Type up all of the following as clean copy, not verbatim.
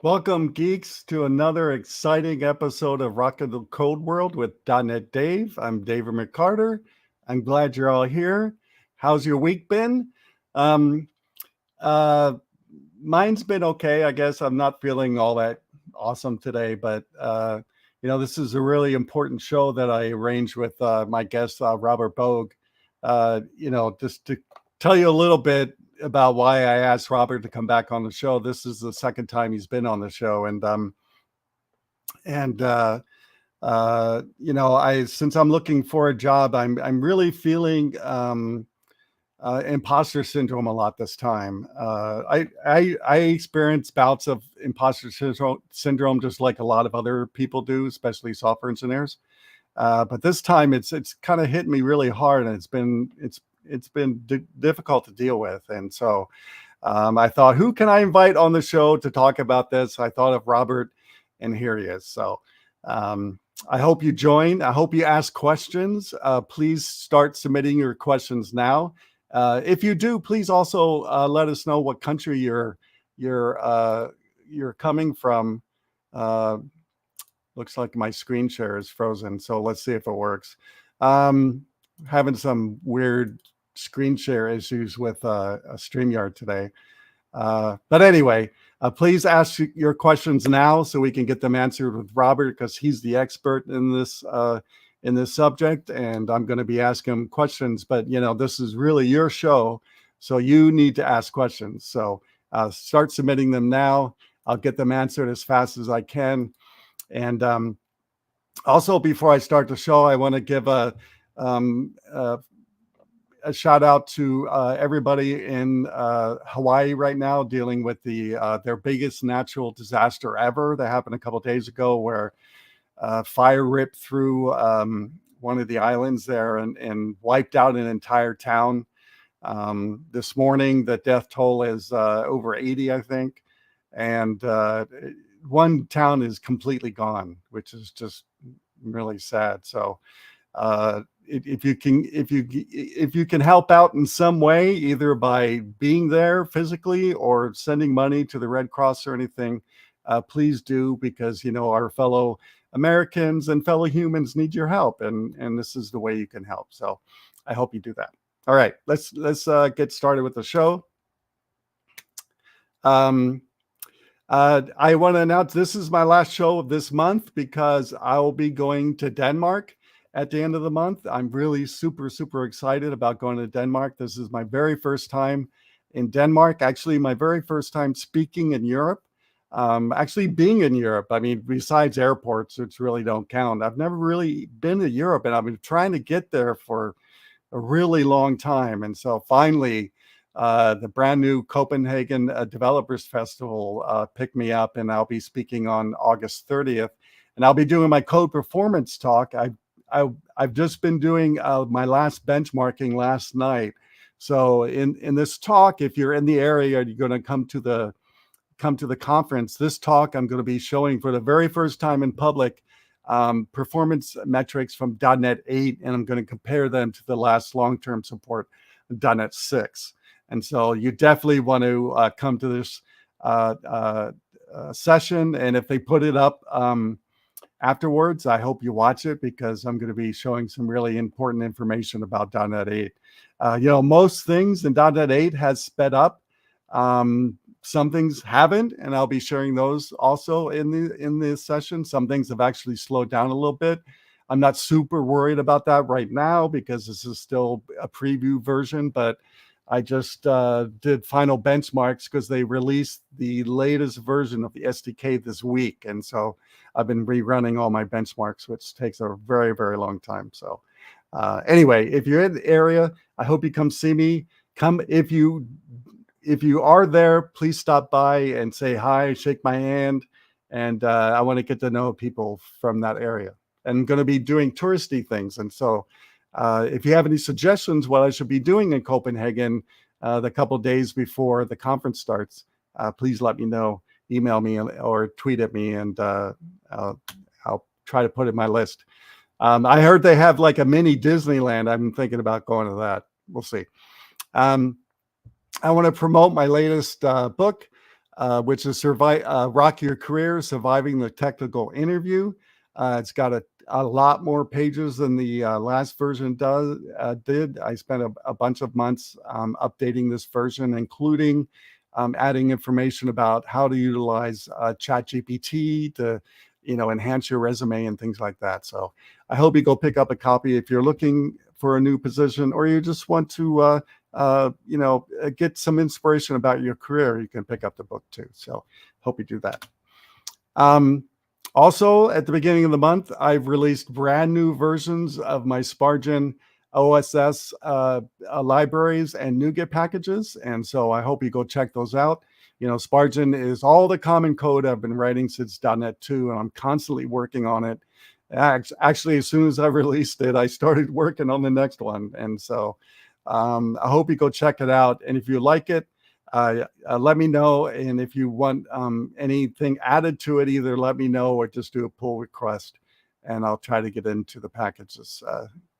Welcome, geeks, to another exciting episode of Rockin The Code World with dotNetDave. I'm David McCarter. I'm glad you're all here. How's your week been? Um, uh, Mine's been okay. I guess I'm not feeling all that awesome today, but this is a really important show that I arranged with my guest, Robert Bogue. Just to tell you a little bit about why I asked Robert to come back on the show. This is the second time he's been on the show, and I since I'm looking for a job, I'm really feeling imposter syndrome a lot this time. I experience bouts of imposter syndrome just like a lot of other people do, especially software engineers. But this time it's kind of hit me really hard, and it's been difficult to deal with. And so I thought, who can I invite on the show to talk about this? I thought of Robert, and here he is. So I hope you join. I hope you ask questions. Please start submitting your questions now. If you do, please also let us know what country you're coming from. Looks like my screen share is frozen, so let's see if it works. Having some weird screen share issues with a StreamYard today. But anyway, please ask your questions now so we can get them answered with Robert, because he's the expert in this subject, and I'm going to be asking him questions. But this is really your show, so you need to ask questions. So start submitting them now. I'll get them answered as fast as I can. And also, before I start the show, I want to give a shout out to everybody in Hawaii right now dealing with their biggest natural disaster ever that happened a couple of days ago, where fire ripped through one of the islands there and wiped out an entire town. This morning, the death toll is over 80, I think. And one town is completely gone, which is just really sad. So if you can help out in some way, either by being there physically or sending money to the Red Cross or anything, please do, because our fellow Americans and fellow humans need your help, and this is the way you can help. So I hope you do that. All right, let's get started with the show. I want to announce this is my last show of this month, because I'll be going to Denmark at the end of the month. I'm really super excited about going to Denmark. This is my very first time in Denmark, actually my very first time speaking in Europe. Actually being in Europe, I mean, besides airports, which really don't count, I've never really been to Europe, and I've been trying to get there for a really long time. And so finally, the brand new Copenhagen Developers Festival picked me up, and I'll be speaking on August 30th. And I'll be doing my code performance talk. I've just been doing my last benchmarking last night. So in this talk, if you're in the area, you're going to come to the conference. This talk, I'm going to be showing for the very first time in public performance metrics from .NET 8, and I'm going to compare them to the last long-term support, .NET 6. And so you definitely want to come to this session. And if they put it up afterwards, I hope you watch it, because I'm going to be showing some really important information about .NET 8. Most things in .NET 8 has sped up. Some things haven't, and I'll be sharing those also in this session. Some things have actually slowed down a little bit. I'm not super worried about that right now, because this is still a preview version, but I just did final benchmarks because they released the latest version of the SDK this week. And so I've been rerunning all my benchmarks, which takes a very long time. So anyway, if you're in the area, I hope you come see me. If you are there, please stop by and say hi, shake my hand. And I want to get to know people from that area. And I'm going to be doing touristy things. And so if you have any suggestions what I should be doing in Copenhagen the couple days before the conference starts, please let me know. Email me or tweet at me, and I'll try to put it in my list. I heard they have like a mini Disneyland. I'm thinking about going to that. We'll see. I want to promote my latest book. which is Rock Your Career, Surviving the Technical Interview. It's got a lot more pages than the last version did. I spent a bunch of months updating this version, including adding information about how to utilize ChatGPT to, enhance your resume and things like that. So I hope you go pick up a copy if you're looking for a new position, or you just want to, get some inspiration about your career. You can pick up the book too. So hope you do that. Also, at the beginning of the month, I've released brand new versions of my Spargin OSS libraries and NuGet packages. And so I hope you go check those out. Spargin is all the common code I've been writing since .NET 2, and I'm constantly working on it. Actually, as soon as I released it, I started working on the next one. And so I hope you go check it out. And if you like it, let me know. And if you want anything added to it, either let me know or just do a pull request, and I'll try to get into the package as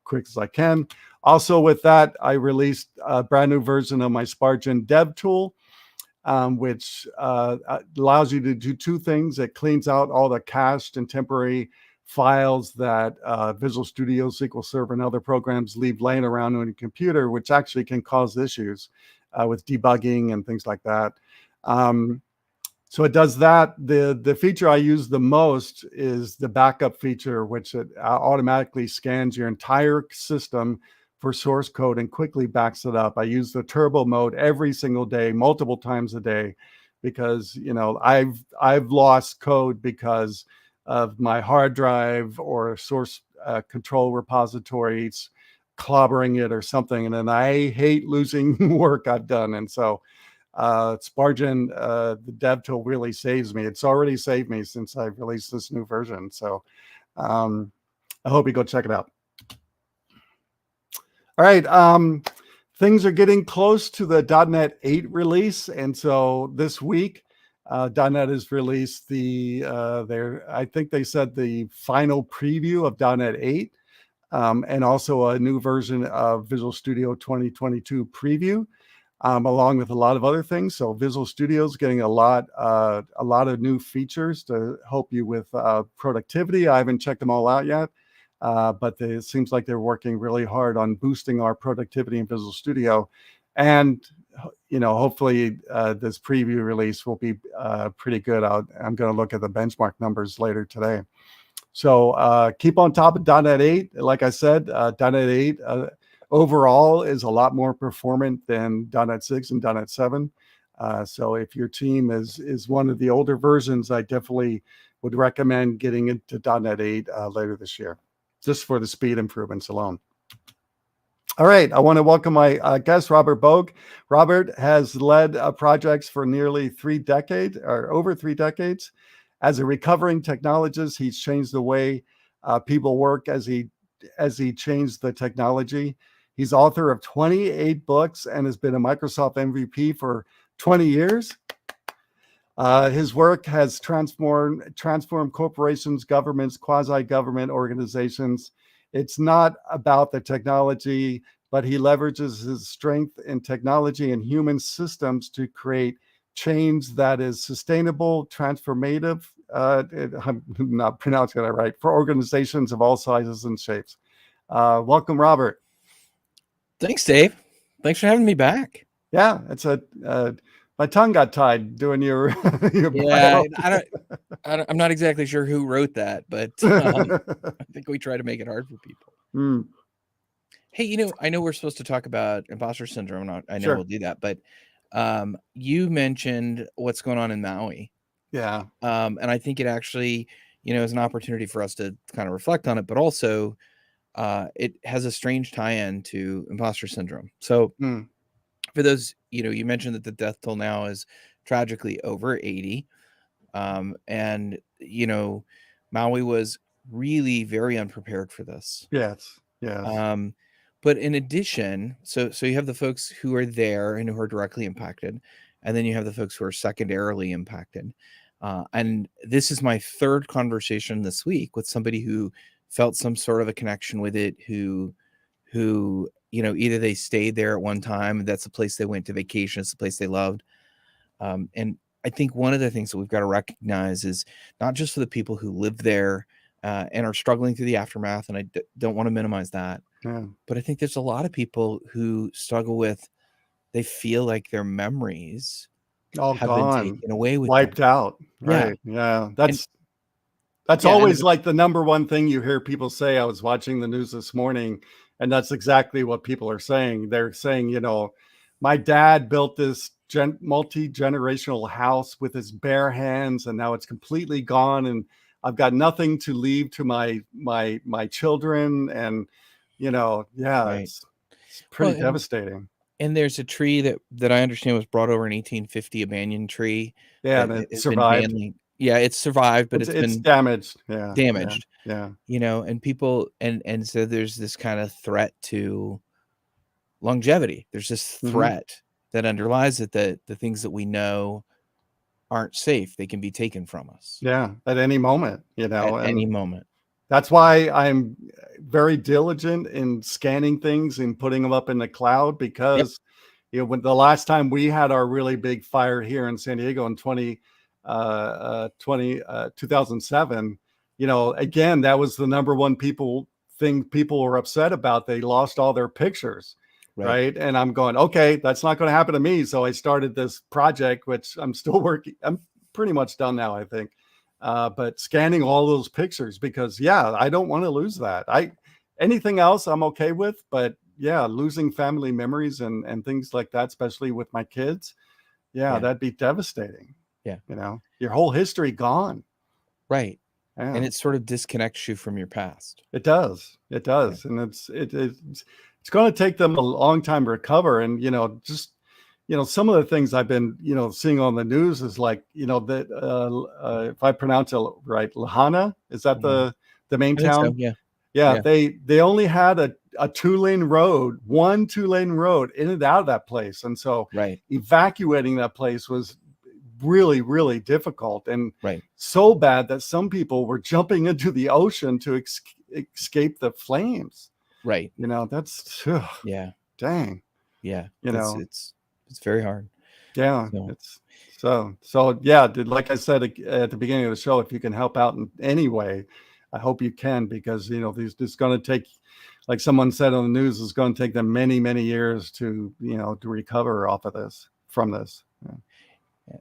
quick as I can. Also with that, I released a brand new version of my Spargin dev tool, which allows you to do two things. It cleans out all the cached and temporary files that Visual Studio, SQL Server, and other programs leave laying around on your computer, which actually can cause issues with debugging and things like that. So it does that. The feature I use the most is the backup feature, which it automatically scans your entire system for source code and quickly backs it up. I use the turbo mode every single day, multiple times a day, because I've lost code because of my hard drive or source control repositories clobbering it or something, and then I hate losing work I've done. And so Spargin, the dev tool, really saves me. It's already saved me since I've released this new version. So I hope you go check it out. All right. Things are getting close to the .NET 8 release. And so this week, .NET has released I think they said the final preview of .NET 8. And also a new version of Visual Studio 2022 preview, along with a lot of other things. So Visual Studio is getting a lot of new features to help you with productivity. I haven't checked them all out yet, but it seems like they're working really hard on boosting our productivity in Visual Studio. And hopefully this preview release will be pretty good. I'm going to look at the benchmark numbers later today. So keep on top of .NET 8. Like I said, .NET 8 overall is a lot more performant than .NET 6 and .NET 7. So if your team is one of the older versions, I definitely would recommend getting into .NET 8 later this year, just for the speed improvements alone. All right, I want to welcome my guest, Robert Bogue. Robert has led projects for nearly 3 decades, or over 3 decades. As a recovering technologist, he's changed the way people work as he changed the technology. He's author of 28 books and has been a Microsoft MVP for 20 years. His work has transformed corporations, governments, quasi-government organizations. It's not about the technology, but he leverages his strength in technology and human systems to create change that is sustainable, transformative, I'm not pronouncing that right, for organizations of all sizes and shapes. Welcome, Robert. Thanks, Dave. Thanks for having me back. Yeah, it's my tongue got tied doing your yeah. I'm not exactly sure who wrote that, but I think we try to make it hard for people. Mm. Hey, I know we're supposed to talk about imposter syndrome. I know Sure. we'll do that, but you mentioned what's going on in Maui. Yeah. And I think it actually, is an opportunity for us to kind of reflect on it, but also it has a strange tie-in to imposter syndrome. So for those, you mentioned that the death toll now is tragically over 80. And, Maui was really very unprepared for this. Yes. But in addition, so you have the folks who are there and who are directly impacted, and then you have the folks who are secondarily impacted. And this is my third conversation this week with somebody who felt some sort of a connection with it, who either they stayed there at one time, that's the place they went to vacation, it's the place they loved. And I think one of the things that we've got to recognize is not just for the people who live there and are struggling through the aftermath, and I don't want to minimize that, but I think there's a lot of people who struggle with, they feel like their memories all have been gone, taken away with wiped them. out. Yeah. Right. Yeah. And That's yeah, and always like the number one thing you hear people say. I was watching the news this morning, and that's exactly what people are saying. They're saying, you know, my dad built this multi-generational house with his bare hands, and now it's completely gone, and I've got nothing to leave to my children. And you know, yeah, right. it's pretty Well, devastating. and there's a tree that I understand was brought over in 1850, a banyan tree Yeah, that and it has been survived. yeah, it's survived, but it's It's been damaged. Yeah, yeah, damaged, yeah, you know, and people, and so there's this kind of threat to longevity. There's this hmm threat that underlies it, that the things that we know aren't safe. They can be taken from us yeah. At any moment, you at know, any and moment. that's why I'm very diligent in scanning things and putting them up in the cloud, Yep. because you know, when the last time we had our really big fire here in San Diego in 2007, you know, again, that was the number one thing people were upset about. They lost all their pictures, Right. right? And I'm going, okay, that's not going to happen to me. So I started this project, which I'm still working. I'm pretty much done now, I think. But scanning all those pictures, because yeah, I don't want to lose that. Anything else I'm okay with, but yeah, losing family memories and things like that, especially with my kids, yeah, Yeah. that'd be devastating. Yeah. You know, your whole history gone. Right. Yeah, And it sort of disconnects you from your past. it does. It Yeah. does. And it's going to take them a long time to recover. And, you know, just, you know, some of the things I've been, you know, seeing on the news is like, you know, that if I pronounce it right, Lahana, is that Mhm. the main I think so. town? Yeah. Yeah, Yeah. they only had a two-lane road, one two-lane road in and out of that place. And so Right. evacuating that place was really, really difficult, and Right. so bad that some people were jumping into the ocean to escape the flames. Right. You know, that's Yeah. dang, Yeah. you That's know. it's very hard. Yeah, So it's so yeah, like I said at the beginning of the show, if you can help out in any way, I hope you can, because you know, this going to take, like someone said on the news, is going to take them many, many years to, you know, to recover off of this, from this. Yeah.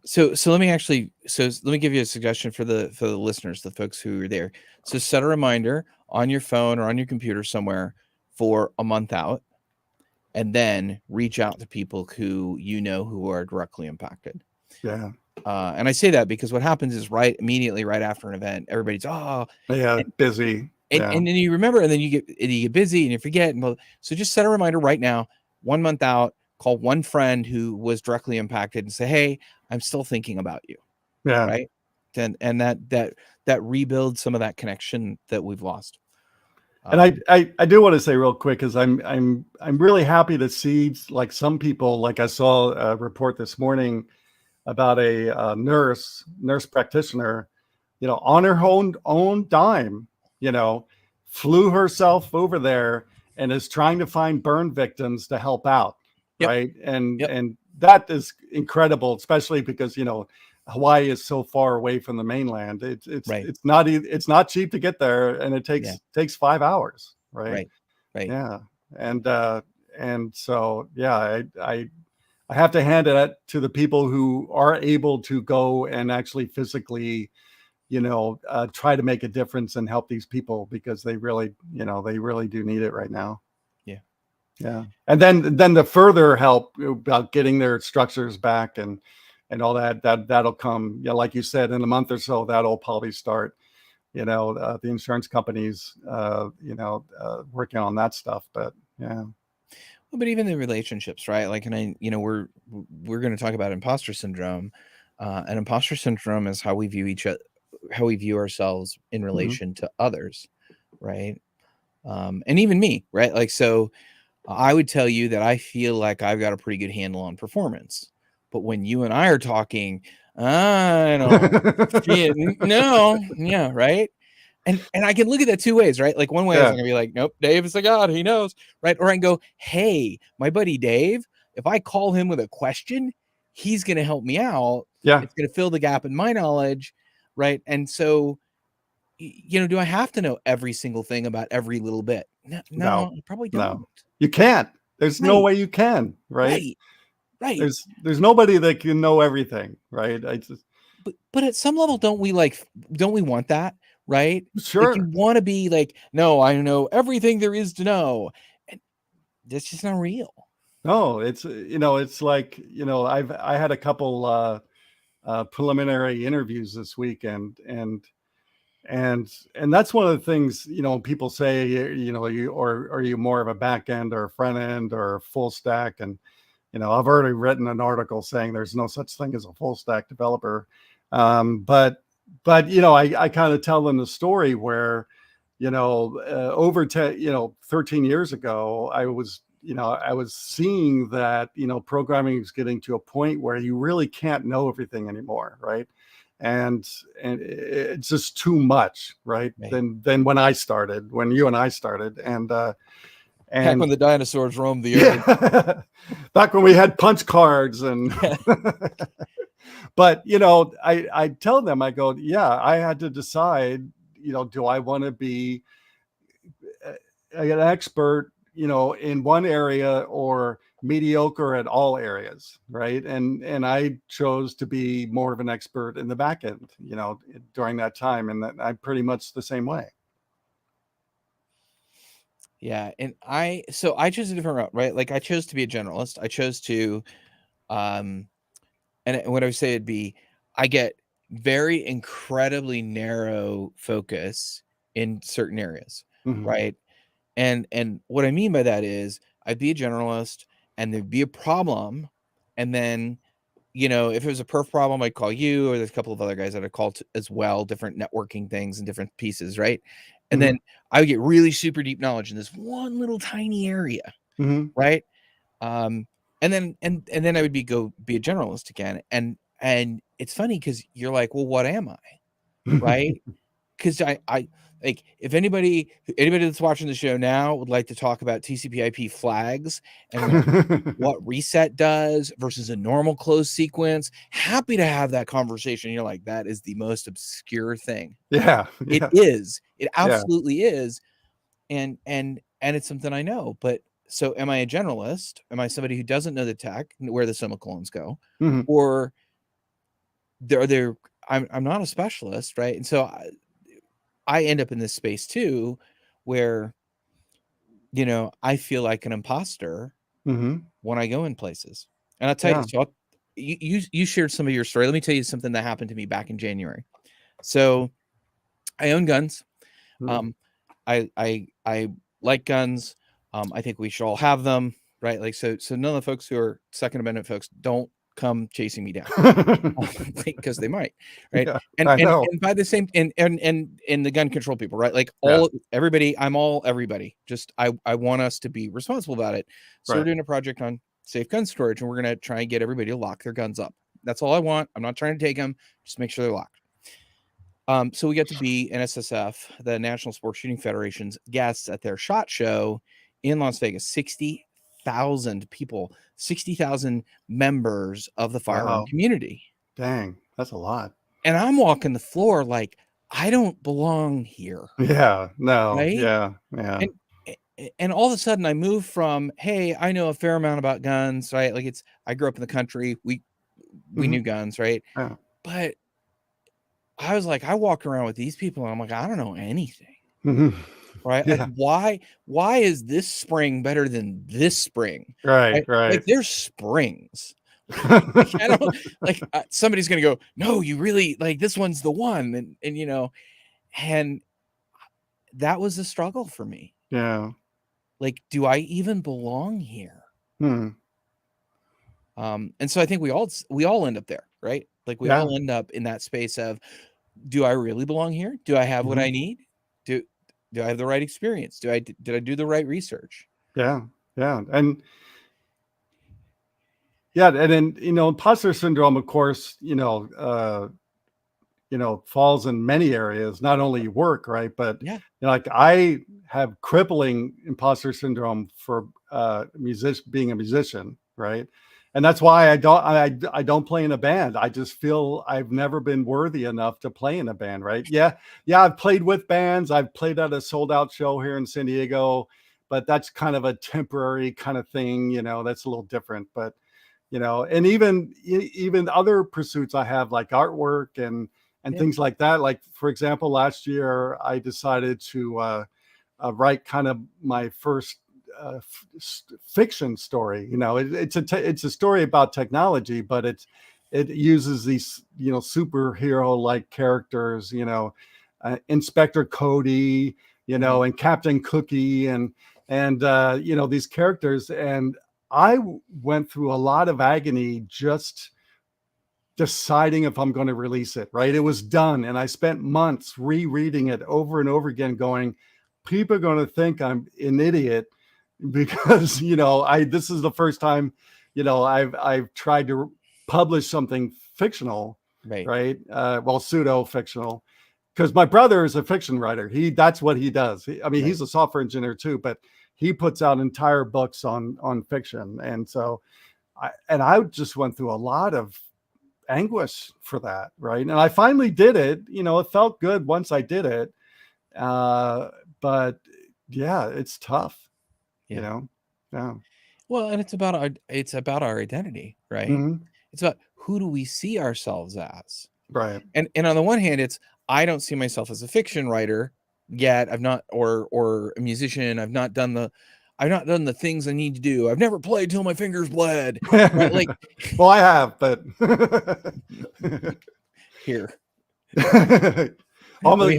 so let me give you a suggestion for the listeners, the folks who are there. So set a reminder on your phone or on your computer somewhere for a month out, and then reach out to people who you know who are directly impacted. Yeah. And I say that because what happens is immediately right after an event, everybody's Yeah, and, busy. and Yeah. and then you remember, and then you get busy and you forget. So just set a reminder right now, 1 month out, call one friend who was directly impacted and say, hey, I'm still thinking about you. Yeah. Right. And that rebuilds some of that connection that we've lost. And I do want to say real quick, because I'm really happy to see, like, some people, like I saw a report this morning about a nurse practitioner, you know, on her own dime, you know, flew herself over there and is trying to find burn victims to help out, Yep. right? Yep. And that is incredible, especially because, you know, Hawaii is so far away from the mainland. Right. It's not cheap to get there, and it Yeah. takes 5 hours, right? Right. Right. Yeah, and so yeah, I have to hand it to the people who are able to go and actually physically, you know, try to make a difference and help these people, because they really, you know, they really do need it right now. Yeah. Yeah. And then the further help about getting their structures back and all that'll come, yeah, like you said, in a month or so, that'll probably start, you know, the insurance companies, you know, working on that stuff. But yeah. Well, but even the relationships, right? Like, and we're going to talk about imposter syndrome, and imposter syndrome is how we view how we view ourselves in Mhm. relation to others, right? And even me, right? Like, so I would tell you that I feel like I've got a pretty good handle on performance, but when you and I are talking, I don't feel no, yeah, right. And I can look at that two ways, right? Like, one way is I'm Yeah. gonna be like, nope, Dave is a god, he knows, right? Or I can go, hey, my buddy Dave, if I call him with a question, he's going to help me out. Yeah. It's going to fill the gap in my knowledge. Right. And so, do I have to know every single thing about every little bit? No, I probably don't. No, you can't. There's no way you can, right? Right. There's nobody that can know everything, right? But at some level, don't we want that, right? Sure. Like, you want to be like, no, I know everything there is to know. And that's just not real. No, it's like, I had a couple preliminary interviews this weekend, and that's one of the things, people say, are you more of a back end or a front end or a full stack? And, I've already written an article saying there's no such thing as a full stack developer. But I kind of tell them the story where, over 13 years ago, I was seeing that, programming is getting to a point where you really can't know everything anymore. Right. And it's just too much, right? Than when you and I started. And back when the dinosaurs roamed the earth. Yeah. Back when we had punch cards and but I tell them, I go, yeah, I had to decide, do I want to be an expert, in one area, or mediocre at all areas, right? And I chose to be more of an expert in the back end, during that time, and that I'm pretty much the same way. Yeah, and I chose a different route, right? Like, I chose to be a generalist. I chose to, and what I would say would be, I get very incredibly narrow focus in certain areas, right? And what I mean by that is, I'd be a generalist, and there'd be a problem, and then, if it was a perf problem, I'd call you, or there's a couple of other guys that I called as well, different networking things and different pieces, right? And then I would get really super deep knowledge in this one little tiny area, right? And then I would go be a generalist again. And it's funny because you're like, well, what am I? Right? Because I like, if anybody that's watching the show now would like to talk about TCP/IP flags and what reset does versus a normal close sequence, happy to have that conversation. You're like, that is the most obscure thing. Yeah. It is. It absolutely is. And it's something I know. But so, am I a generalist? Am I somebody who doesn't know the tech, where the semicolons go, or I'm not a specialist, right? And so I end up in this space too, where, I feel like an imposter when I go in places. And I'll tell you, so you shared some of your story. Let me tell you something that happened to me back in January. So I own guns. I like guns. I think we should all have them, right? Like, so none of the folks who are Second Amendment folks, don't come chasing me down, because they might, right? And by the same, and the gun control people, right? Like, everybody, I'm all everybody. Just I want us to be responsible about it. So we're doing a project on safe gun storage, and we're gonna try and get everybody to lock their guns up. That's all I want. I'm not trying to take them. Just make sure they're locked. So we get to be NSSF, the National Sports Shooting Federation's guests at their SHOT Show in Las Vegas. 60,000 people, 60,000 members of the firearm community. Dang, that's a lot. And I'm walking the floor like, I don't belong here. Yeah, no, right? Yeah. And all of a sudden I move from, hey, I know a fair amount about guns, right? Like, I grew up in the country. We knew guns, right? Yeah. But I was like, I walk around with these people and I'm like, I don't know anything. Right? Yeah. Like, why is this spring better than this spring? Right. Like, there's springs. I don't, like, somebody's gonna go, no, you really, like, this one's the one, and that was a struggle for me. Yeah. Like, do I even belong here? And so I think we all end up there, right? Like, we all end up in that space of, do I really belong here? Do I have what I need? Do I have the right experience? Did I do the right research? Yeah. And then, imposter syndrome, of course, falls in many areas, not only work, right? But like, I have crippling imposter syndrome for being a musician, right? and that's why I don't play in a band. I just feel I've never been worthy enough to play in a band, right? Yeah, I've played with bands. I've played at a sold out show here in San Diego, but that's kind of a temporary kind of thing, that's a little different. But and even other pursuits I have, like artwork and Yeah. things like that. Like, for example, last year I decided to write kind of my first fiction story. It's a story about technology, but it uses these superhero like characters. Inspector Cody, and Captain Cookie, and these characters. And I went through a lot of agony just deciding if I'm going to release it, right? It was done. And I spent months rereading it over and over again, going, people are going to think I'm an idiot because, this is the first time, I've tried to publish something fictional, right? Well, pseudo fictional, because my brother is a fiction writer. That's what he does. He's a software engineer too, but he puts out entire books on fiction. And so I just went through a lot of anguish for that, right? And I finally did it. It felt good once I did it. But yeah, it's tough. Yeah. Well, and it's about our identity, right? Mm-hmm. It's about who do we see ourselves as, right? And on the one hand, it's I don't see myself as a fiction writer yet. I've not, or a musician. I've not done the things I need to do. I've never played till my fingers bled. Right? Like, well, I have, but here. Almost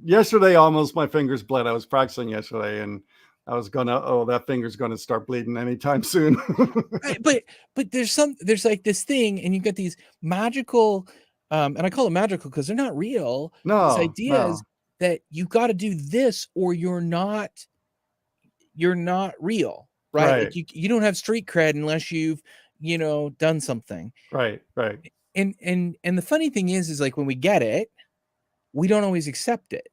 yesterday, almost my fingers bled. I was practicing yesterday, and I was that finger's gonna start bleeding anytime soon. But there's like this thing, and you've got these magical, and I call them magical because they're not real. No, this idea is that you've got to do this or you're not real, right? Like you don't have street cred unless you've done something. Right. And the funny thing is like when we get it, we don't always accept it.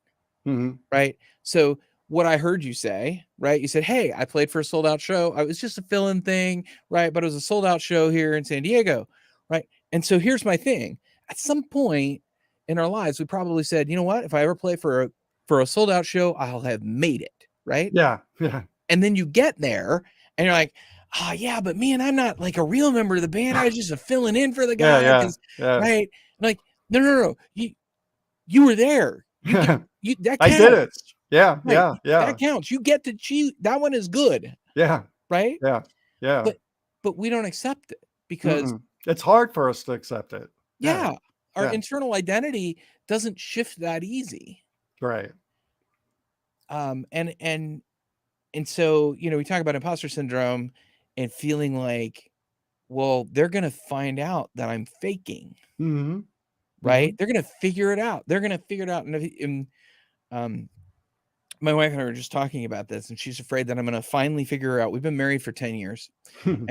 Mm-hmm. Right. So what I heard you say, right? You said, hey, I played for a sold out show. I was just a fill-in thing, right? But it was a sold out show here in San Diego, right? And so here's my thing. At some point in our lives, we probably said, you know what? If I ever play for a sold out show, I'll have made it, right? Yeah. And then you get there and you're like, oh yeah, but man, I'm not like a real member of the band. I was just a filling in for the guy. Yeah. Right? Like, no. You were there. That counts. I did it. Yeah, right. yeah. That counts. You get to choose. That one is good. Yeah. Right? Yeah. But we don't accept it because it's hard for us to accept it. Yeah. Our internal identity doesn't shift that easy. Right. And so, we talk about imposter syndrome and feeling like, well, they're going to find out that I'm faking. Mm-hmm. Right? They're going to figure it out. And my wife and I were just talking about this, and she's afraid that I'm going to finally figure her out. We've been married for 10 years, and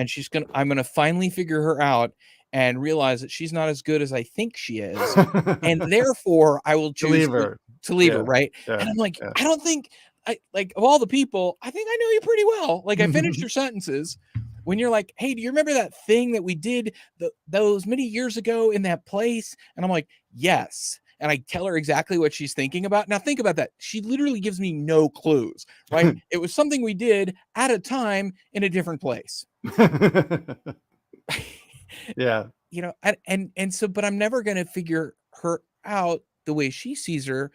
I'm going to finally figure her out and realize that she's not as good as I think she is. And therefore I will choose to leave her. Right. Yeah. And I'm like, I don't think of all the people, I think I know you pretty well. Like I finished your sentences when you're like, hey, do you remember that thing that we did those many years ago in that place? And I'm like, yes. And I tell her exactly what she's thinking about. Now think about that. She literally gives me no clues, right? It was something we did at a time in a different place. Yeah. And so, but I'm never going to figure her out the way she sees her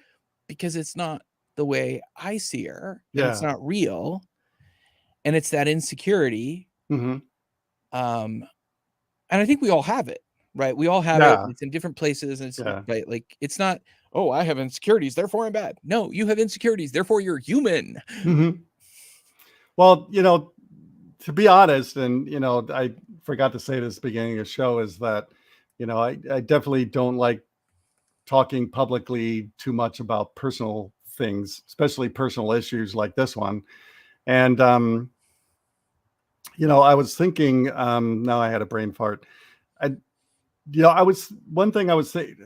because it's not the way I see her. And it's not real. And it's that insecurity. And I think we all have it. Right. We all have it. It's in different places. And it's right. Like, it's not, oh, I have insecurities, therefore I'm bad. No, you have insecurities, therefore you're human. Well, to be honest, and, I forgot to say this at the beginning of the show is that, I definitely don't like talking publicly too much about personal things, especially personal issues like this one. And, I was thinking, now I had a brain fart. One thing I was saying,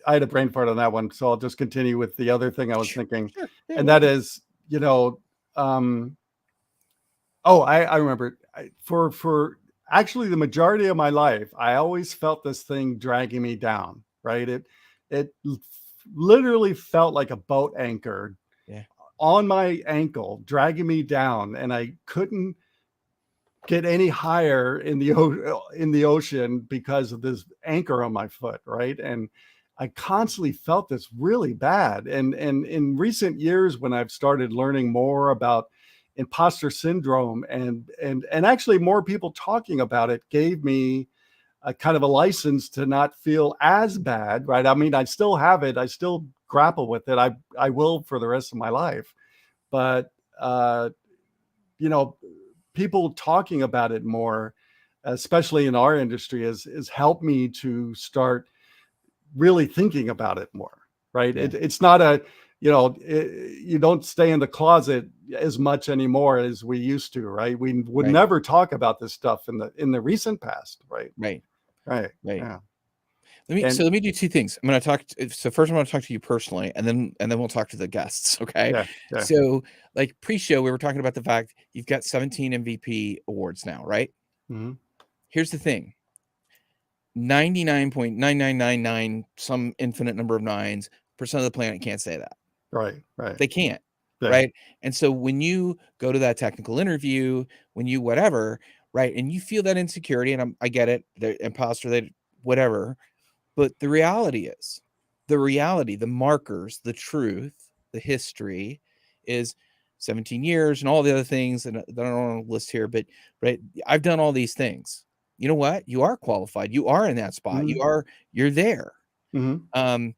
I had a brain fart on that one. So I'll just continue with the other thing I was thinking. Sure. And that is, I remember for actually the majority of my life, I always felt this thing dragging me down, right? It literally felt like a boat anchor Yeah. on my ankle, dragging me down, and I couldn't get any higher in the ocean because of this anchor on my foot, right? And I constantly felt this really bad. And in recent years, when I've started learning more about imposter syndrome and actually more people talking about it, gave me a kind of a license to not feel as bad, right? I mean, I still have it, I still grapple with it, I will for the rest of my life, but you know, people talking about it more, especially in our industry, has helped me to start really thinking about it more, right? Yeah. It's not a, you don't stay in the closet as much anymore as we used to, right? We would Right. never talk about this stuff in the recent past, right? Right. Right. Right. Yeah. So And let me do two things. I'm going to talk. So first, I'm going to talk to you personally, and then we'll talk to the guests. Okay. yeah, yeah. So like pre-show, we were talking about the fact you've got 17 MVP awards now, right? Hmm. Here's the thing: 99.9999, some infinite number of nines percent of the planet can't say that. Right. Right. They can't. Yeah. Right. And so when you go to that technical interview, when you whatever, right, and you feel that insecurity, and I get it, the imposter, they whatever. But the reality is, the markers, the truth, the history is 17 years and all the other things that I don't want to list here, but right, I've done all these things. You know what? You are qualified. You are in that spot. Hmm. You're there. Hmm. Um,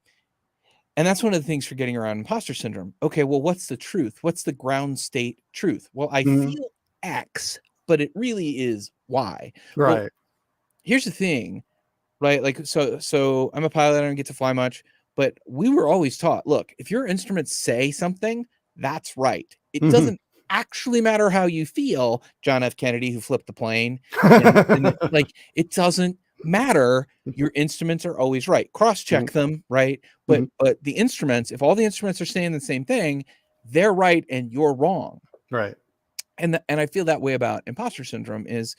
and that's one of the things for getting around imposter syndrome. Okay, well, what's the truth? What's the ground state truth? Well, I Hmm. feel X, but it really is Y. Well, Right. here's the thing. Right, like, so I'm a pilot, I don't get to fly much, but we were always taught, look, if your instruments say something, that's right. It Hmm. doesn't actually matter how you feel, John F. Kennedy, who flipped the plane, and like, it doesn't matter. Your instruments are always right. Cross-check them, right? Hmm. But the instruments, if all the instruments are saying the same thing, they're right and you're wrong. Right. And I feel that way about imposter syndrome is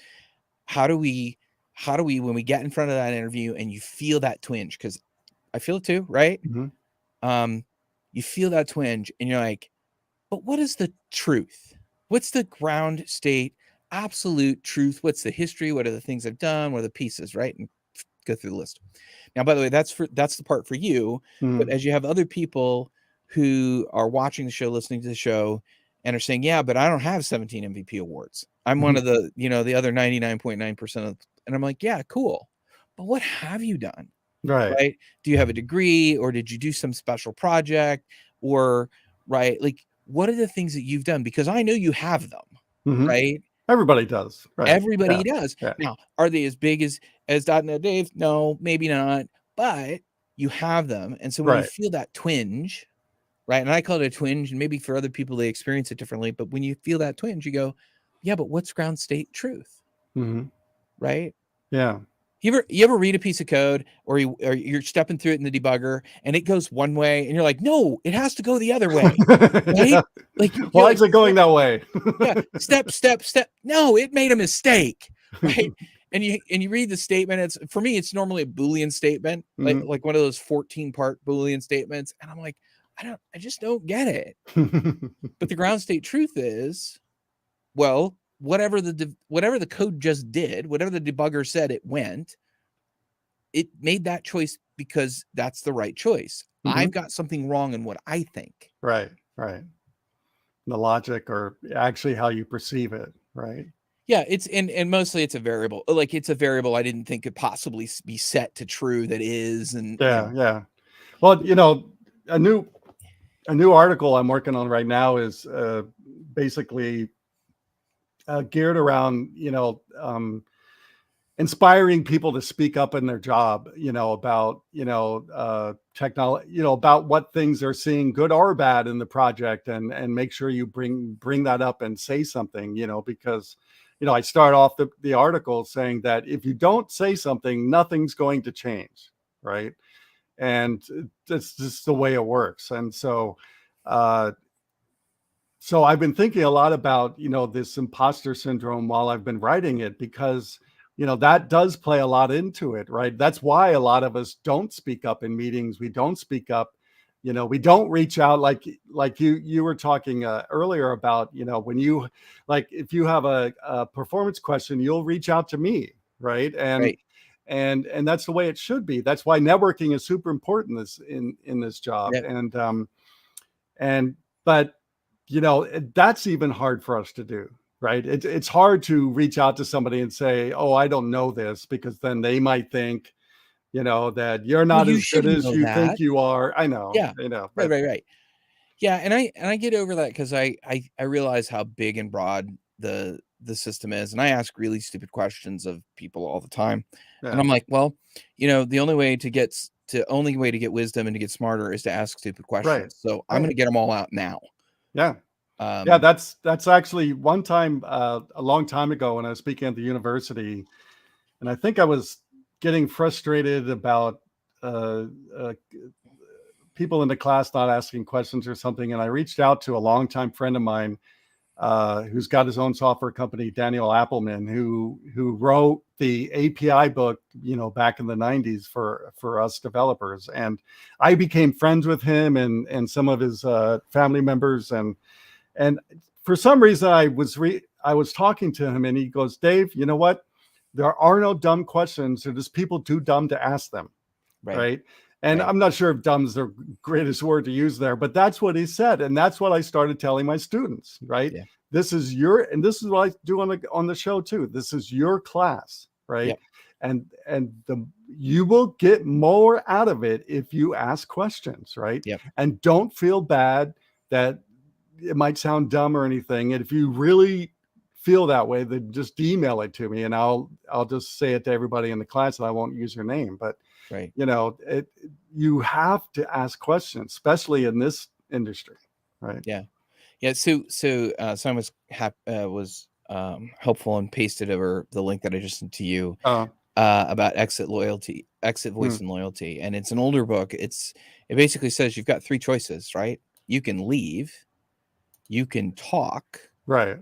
how do we when we get in front of that interview and you feel that twinge, because I feel it too, right? Hmm. um you feel that twinge and you're like, but what is the truth? What's the ground state, absolute truth? What's the history? What are the things I've done? What are the pieces, right? And go through the list. Now, by the way, that's the part for you. But Hmm. as you have other people who are watching the show, listening to the show, and are saying, yeah, but I don't have 17 MVP awards. I'm one Hmm. of the, the other 99.9% of, and I'm like, yeah, cool. But what have you done? Right. Right? Do you have a degree, or did you do some special project, or right? Like, what are the things that you've done? Because I know you have them, Hmm. right? Everybody does. Right. Everybody Yeah. does. Yeah. Now, are they as big as dotNetDave? No, maybe not, but you have them. And so when you Right. feel that twinge, right? And I call it a twinge, and maybe for other people they experience it differently, but when you feel that twinge, you go, yeah, but what's ground state truth? Hmm. Right? Yeah. You ever read a piece of code, or you're stepping through it in the debugger and it goes one way and you're like, no, it has to go the other way, Yeah. right? Like you're Why like, is it going that way? yeah, step. No, it made a mistake, right? And you read the statement. It's, for me, it's normally a Boolean statement, like Mhm. one of those 14-part Boolean statements. And I'm like, I just don't get it. But the ground state truth is, well, whatever the code just did, whatever the debugger said it went, it made that choice because that's the right choice. I've Mhm. got something wrong in what I think. Right, right. The logic or actually how you perceive it, right? Yeah, it's and mostly it's a variable. Like, it's a variable I didn't think could possibly be set to true that is, and Yeah, yeah. Well, a new article I'm working on right now is basically geared around, inspiring people to speak up in their job, about, technology, about what things they're seeing, good or bad, in the project, and make sure you bring that up and say something, because, I start off the article saying that if you don't say something, nothing's going to change, right? And that's just the way it works. And uh, so I've been thinking a lot about, this imposter syndrome while I've been writing it, because that does play a lot into it, right? That's why a lot of us don't speak up in meetings. We don't speak up. We don't reach out like you were talking earlier about, when you, like, if you have a performance question, you'll reach out to me, right? Right. And that's the way it should be. That's why networking is super important in this job. Yep. But that's even hard for us to do, right? It's hard to reach out to somebody and say, oh, I don't know this, because then they might think, that you're Well, not you as good should as know you think that. you are. I know, Yeah. but Right. Yeah, and I get over that because I realize how big and broad the system is, and I ask really stupid questions of people all the time, and yeah, I'm like, well, the only way to only way to get wisdom and to get smarter is to ask stupid right, questions. So I'm right. gonna get them all out now. Yeah. Yeah, Um, that's actually one time, a long time ago, when I was speaking at the university, and I think I was getting frustrated about uh, uh, people in the class not asking questions or something, and I reached out to a longtime friend of mine, who's got his own software company, Daniel Appleman, who wrote the API book, back in the '90s for us developers, and I became friends with him and some of his family members, and for some reason I was talking to him, and he goes, Dave, you know what? There are no dumb questions. They're just people too dumb to ask them. right, Right. And right. I'm not sure if dumb's the greatest word to use there, but that's what he said. And that's what I started telling my students, right? Yeah. And this is what I do on the show too. This is your class, right? Yep. And you will get more out of it if you ask questions, right? Yep. And don't feel bad that it might sound dumb or anything. And if you really feel that way, then just email it to me, and I'll just say it to everybody in the class, and I won't use your name. But Right. you have to ask questions, especially in this industry, right? Yeah. Yeah. So Simon was helpful and pasted over the link that I just sent to you Uh, about exit voice hmm, and loyalty. And it's an older book. It basically says you've got three choices, right? You can leave, you can talk, right.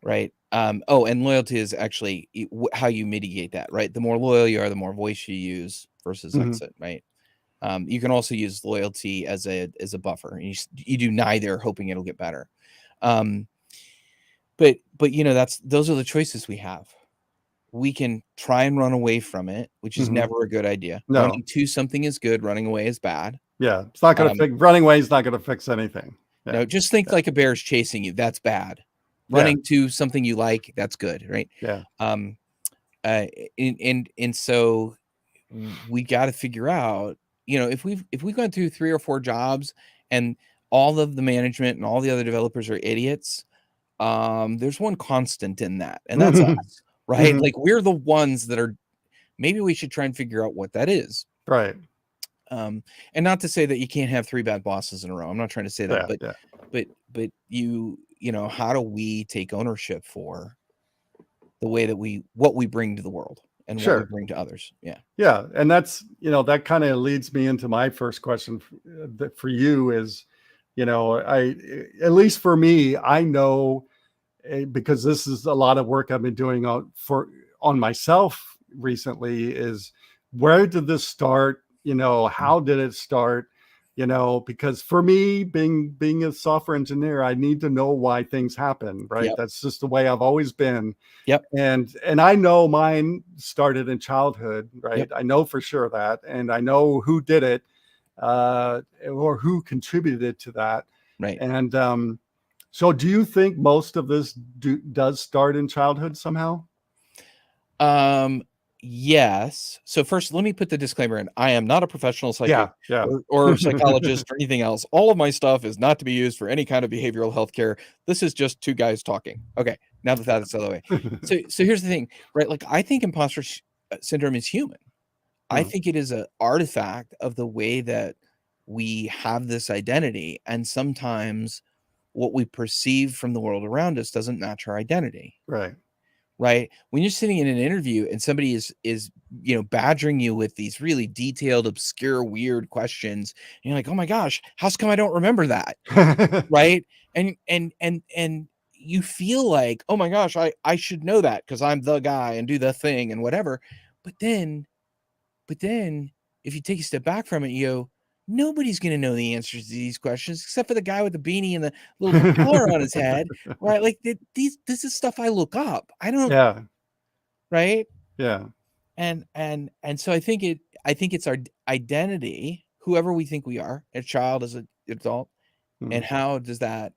right? Oh, and loyalty is actually how you mitigate that, right? The more loyal you are, the more voice you use versus Hmm. exit, right? You can also use loyalty as a buffer, and you do neither, hoping it'll get better. Um, but those are the choices we have. We can try and run away from it, which is Hmm. never a good idea. No. Running to something is good. Running away is bad. Yeah. It's not going to Um, fix, running away is not going to fix anything. Yeah. no, just think Yeah. like a bear's chasing you. That's bad. Yeah. Running to something you like, that's good, right? Yeah. Um, and so we got to figure out, if we've gone through 3 or 4 jobs and all of the management and all the other developers are idiots, there's one constant in that, and that's Hmm. us, right? Hmm. Like, we're the ones that are, maybe we should try and figure out what that is. Right. And not to say that you can't have 3 bad bosses in a row. I'm not trying to say that, Yeah. but Yeah. but how do we take ownership for the way that what we bring to the world and what we Sure. bring to others? Yeah. Yeah. And that's, that kind of leads me into my first question for you is, at least for me, I know, because this is a lot of work I've been doing on myself recently, is where did this start? How did it start? Because for me, being a software engineer, I need to know why things happen, right? Yep. That's just the way I've always been. Yep. And I know mine started in childhood, right? Yep. I know for sure that, and I know who did it, or who contributed to that. Right. And so do you think most of this does start in childhood somehow? Yes. So first, let me put the disclaimer in. I am not a professional Yeah, psychic yeah. or psychologist or anything else. All of my stuff is not to be used for any kind of behavioral health care. This is just 2 guys talking. Okay. Now that that's out of the way. So here's the thing, right? Like, I think imposter syndrome is human. I Hmm, think it is an artifact of the way that we have this identity, and sometimes what we perceive from the world around us doesn't match our identity. right. Right? When you're sitting in an interview and somebody is badgering you with these really detailed, obscure, weird questions, and you're like, "Oh my gosh, how's come I don't remember that?" Right? And you feel like, oh my gosh, I should know that because I'm the guy and do the thing and whatever. But then if you take a step back from it, you go, nobody's going to know the answers to these questions except for the guy with the beanie and the little propeller on his head, right? Like this is stuff I look up. I don't, Yeah. right? Yeah. And so I think it's our identity, whoever we think we are, a child, as an adult, and how does that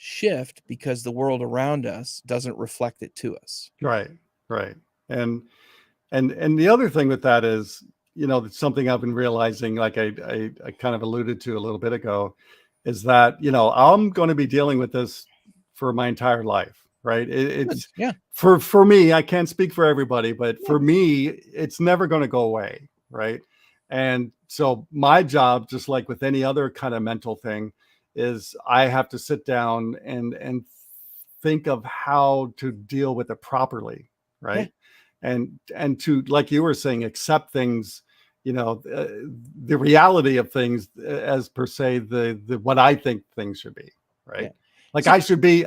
shift because the world around us doesn't reflect it to us. Right. Right. And the other thing with that is, something I've been realizing, like I kind of alluded to a little bit ago, is that, I'm going to be dealing with this for my entire life, right? It's Yeah. for me, I can't speak for everybody, but for me, it's never going to go away, right? And so my job, just like with any other kind of mental thing, is I have to sit down and think of how to deal with it properly, right? And to, like you were saying, accept things, the reality of things as per se the what I think things should be, right? Like So, I should be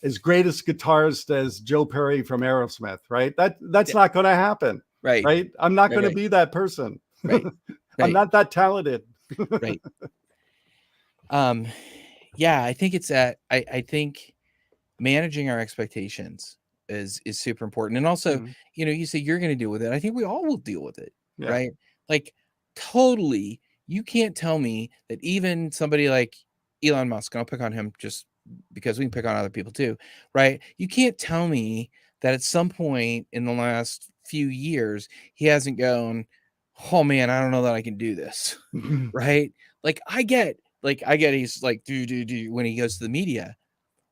as great as guitarist as Joe Perry from Aerosmith, right? That's not going to happen, right? I'm not going to be that person. I'm not that talented. Right. Yeah, I think it's that I think managing our expectations is super important. And also, you say you're going to deal with it. I think we all will deal with it, right? Like totally, you can't tell me that even somebody like Elon Musk, and I'll pick on him just because we can pick on other people too, right? You can't tell me that at some point in the last few years, he hasn't gone, oh man, I don't know that I can do this, right? Like I get he's like, do when he goes to the media,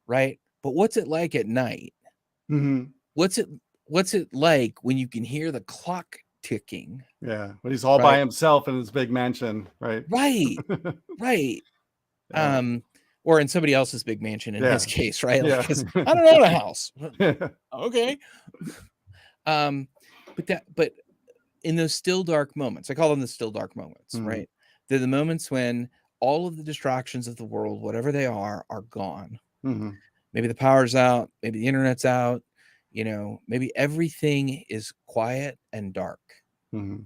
right? But what's it like at night? What's it like when you can hear the clock ticking? Yeah, when he's all by himself in his big mansion, right? Right. Or in somebody else's big mansion in his case, right? Yeah. Like, 'cause I don't own a house. Okay. But in those still dark moments, I call them the still dark moments, right? They're the moments when all of the distractions of the world, whatever they are gone. Maybe the power's out, maybe the internet's out, maybe everything is quiet and dark. And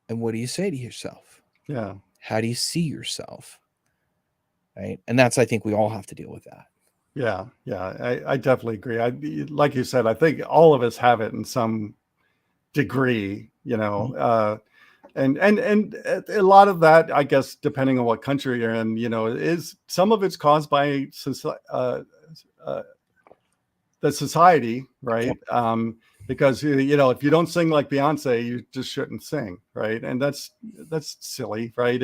what do you say to yourself? Yeah. How do you see yourself? Right. And that's, I think we all have to deal with that. Yeah. Yeah. I definitely agree. Like you said, I think all of us have it in some degree, and a lot of that, I guess, depending on what country you're in, is some of it's caused by the society, right? Because if you don't sing like Beyonce, you just shouldn't sing, right? And that's silly, right?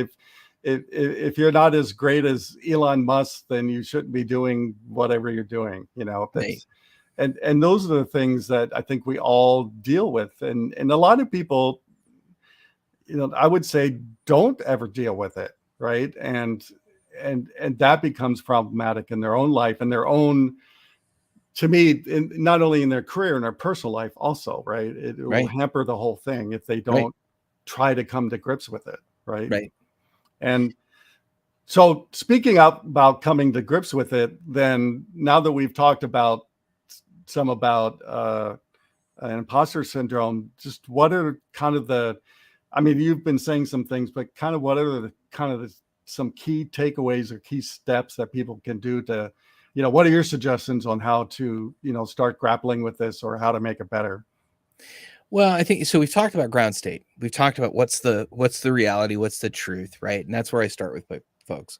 If you're not as great as Elon Musk, then you shouldn't be doing whatever you're doing, that's and those are the things that I think we all deal with, and a lot of people, I would say, don't ever deal with it, right? And that becomes problematic in their own life and their own, to me, not only in their career, in their personal life also, right? It will hamper the whole thing if they don't try to come to grips with it, right? And so, speaking about coming to grips with it, then now that we've talked about imposter syndrome, just what are kind of you've been saying some things, but kind of what are some key takeaways or key steps that people can do to, what are your suggestions on how to, start grappling with this or how to make it better? Well, I think so. We've talked about ground state. We've talked about what's the reality, what's the truth, right? And that's where I start with folks.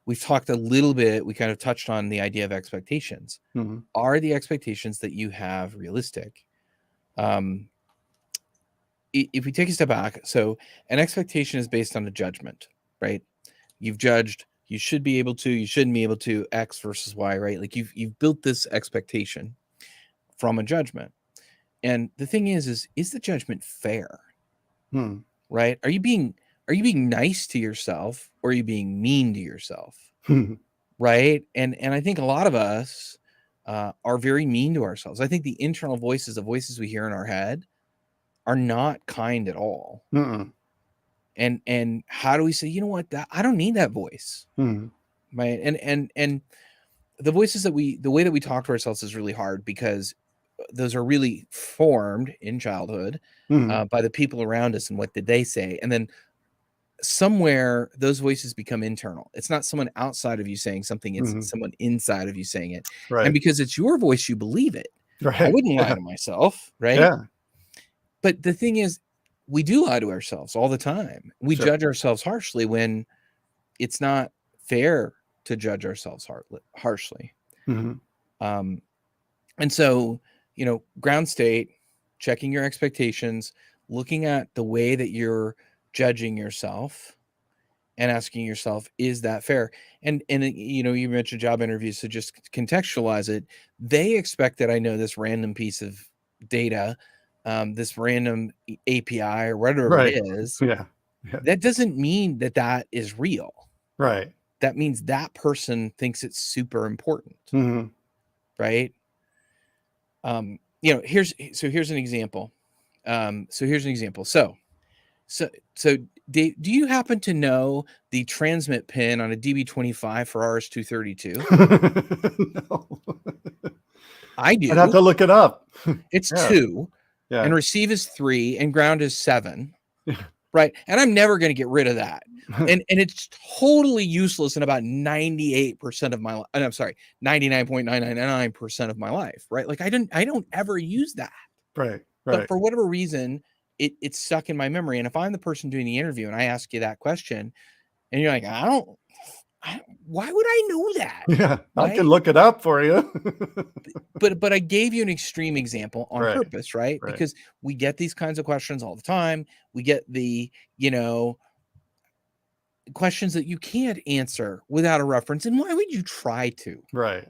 We've talked a little bit. We kind of touched on the idea of expectations. Are the expectations that you have realistic? If we take a step back, so an expectation is based on a judgment, right? You've judged. You should be able to. You shouldn't be able to. X versus Y, right? Like you've built this expectation from a judgment. And the thing is the judgment fair? Right? Are you being nice to yourself, or are you being mean to yourself? Right? And I think a lot of us are very mean to ourselves. I think the internal voices, the voices we hear in our head, are not kind at all. And how do we say, you know what, I don't need that voice, right? And the way that we talk to ourselves is really hard, because those are really formed in childhood by the people around us and what did they say, and then somewhere those voices become internal. It's not someone outside of you saying something, it's someone inside of you saying it. Right. And because it's your voice, you believe it. Right. I wouldn't lie to myself, right? Yeah. But the thing is, we do lie to ourselves all the time. We judge ourselves harshly when it's not fair to judge ourselves harshly. And so, ground state, checking your expectations, looking at the way that you're judging yourself and asking yourself, is that fair? And you mentioned job interviews, so just contextualize it. They expect that I know this random piece of data, this random API or whatever it is. Yeah. That doesn't mean that is real. Right. That means that person thinks it's super important. Right. Here's an example. So Dave, do you happen to know the transmit pin on a DB25 for RS-232? No. I do. I'd have to look it up. It's 2, and receive is 3, and ground is 7. Right. And I'm never going to get rid of that. And it's totally useless in about 98% of my life. I'm sorry, 99.999% of my life. Right. Like I don't ever use that. Right. But for whatever reason, it's stuck in my memory. And if I'm the person doing the interview and I ask you that question and you're like, why would I know that? Yeah, right? I can look it up for you. but I gave you an extreme example on purpose, right? Because we get these kinds of questions all the time. We get the, questions that you can't answer without a reference. And why would you try to? Right.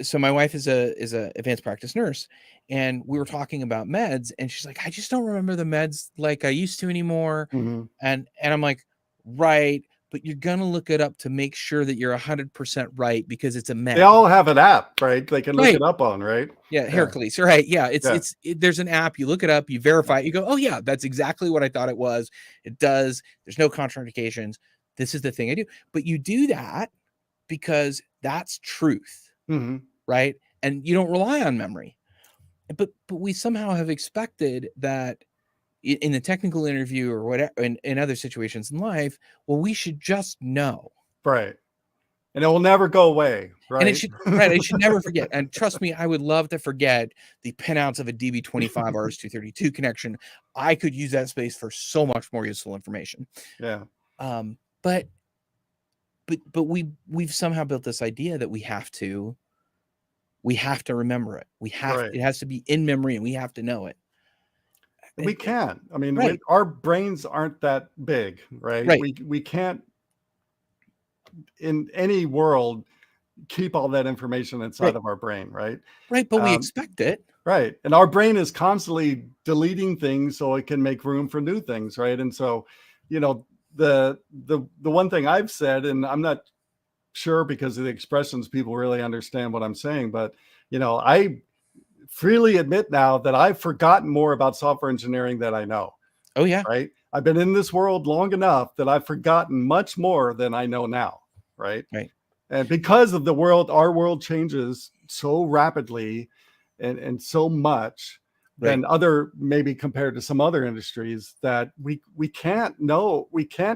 So my wife is a advanced practice nurse, and we were talking about meds, and she's like, I just don't remember the meds like I used to anymore. And I'm like, right, but you're gonna look it up to make sure that you're 100% right, because it's a med. They all have an app, right? They can look it up on, right? Yeah, Hercules, right? Yeah, there's an app. You look it up, you verify it, you go, oh yeah, that's exactly what I thought it was. It does. There's no contraindications. This is the thing I do. But you do that because that's truth. Right. And you don't rely on memory. But we somehow have expected that in the technical interview or whatever, in other situations in life, well, we should just know. Right. And it will never go away. Right. And it should, I should never forget. And trust me, I would love to forget the pinouts of a DB25 RS-232 connection. I could use that space for so much more useful information. Yeah. But we've somehow built this idea that we have to remember it. It has to be in memory, and we have to know it. We can't. I mean, our brains aren't that big, right? We can't, in any world, keep all that information inside of our brain, right? Right, but we expect it. Right. And our brain is constantly deleting things so it can make room for new things, right? And so, the one thing I've said, and I'm not sure because of the expressions people really understand what I'm saying, but I freely admit now that I've forgotten more about software engineering than I know. Oh yeah. Right. I've been in this world long enough that I've forgotten much more than I know now. Right. And because of our world changes so rapidly and so much than maybe compared to some other industries, that we can't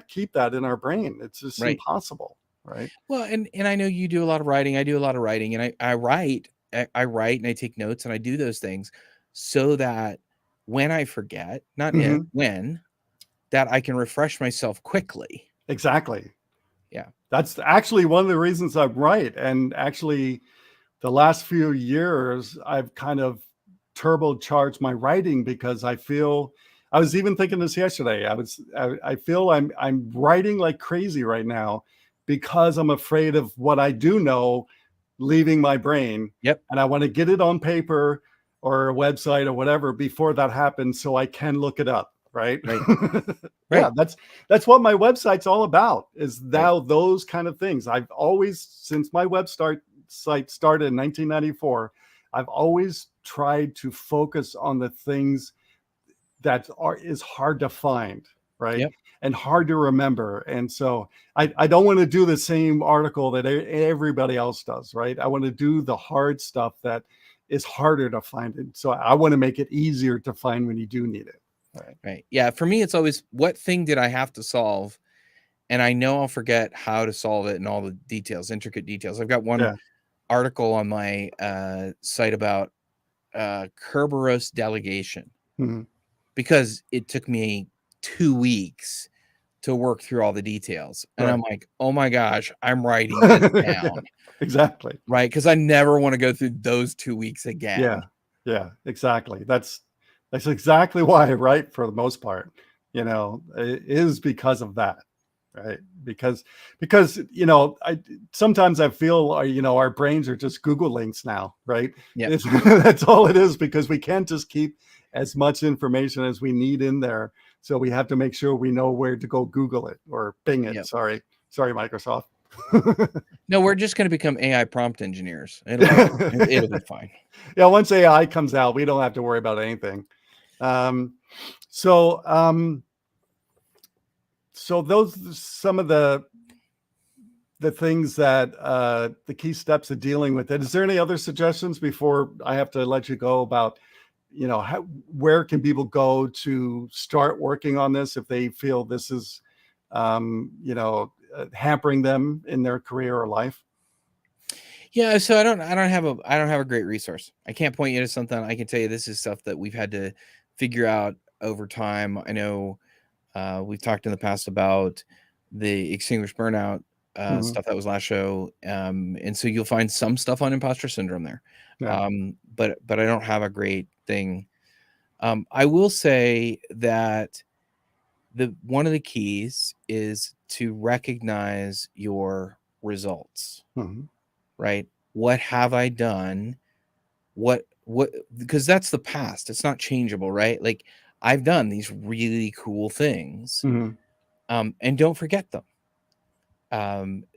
keep that in our brain. It's just impossible. Right. Well, and I know you do a lot of writing. I do a lot of writing, and I write and I take notes, and I do those things so that when I forget, not when, that I can refresh myself quickly. Exactly. Yeah. That's actually one of the reasons I write. And actually the last few years, I've kind of turbocharged my writing, because I was even thinking this yesterday. I feel I'm writing like crazy right now, because I'm afraid of what I do know leaving my brain. Yep. And I want to get it on paper or a website or whatever before that happens, so I can look it up. Right. Yeah. That's what my website's all about, is now those kind of things. I've always, since my site started in 1994, I've always tried to focus on the things that is hard to find. right? Yep. And hard to remember. And so I don't want to do the same article that everybody else does, right? I want to do the hard stuff that is harder to find. And so I want to make it easier to find when you do need it. Right. Yeah. For me, it's always, what thing did I have to solve? And I know I'll forget how to solve it and all the details, intricate details. I've got one article on my site about Kerberos delegation, because it took me 2 weeks to work through all the details. And I'm like, oh my gosh, I'm writing this down. Exactly. Right. Because I never want to go through those 2 weeks again. Yeah. Yeah, exactly. That's exactly why, right? For the most part, it is because of that. Right. Because, sometimes I feel, our brains are just Google links now, right? Yeah. That's all it is, because we can't just keep as much information as we need in there. So we have to make sure we know where to go Google it or Bing it. Yep. Sorry, Microsoft. No, we're just going to become AI prompt engineers. It'll be fine. Yeah. Once AI comes out, we don't have to worry about anything. So those some of the things that the key steps of dealing with it. Is there any other suggestions before I have to let you go about, where can people go to start working on this if they feel this is, hampering them in their career or life? Yeah, so I don't have a great resource. I can't point you to something. I can tell you this is stuff that we've had to figure out over time. I know we've talked in the past about the extinguished burnout stuff. That was last show. And so you'll find some stuff on imposter syndrome there. Yeah. But I don't have a great thing. I will say that one of the keys is to recognize your results. Right? What have I done? What, because that's the past. It's not changeable, right? Like, I've done these really cool things, and don't forget them.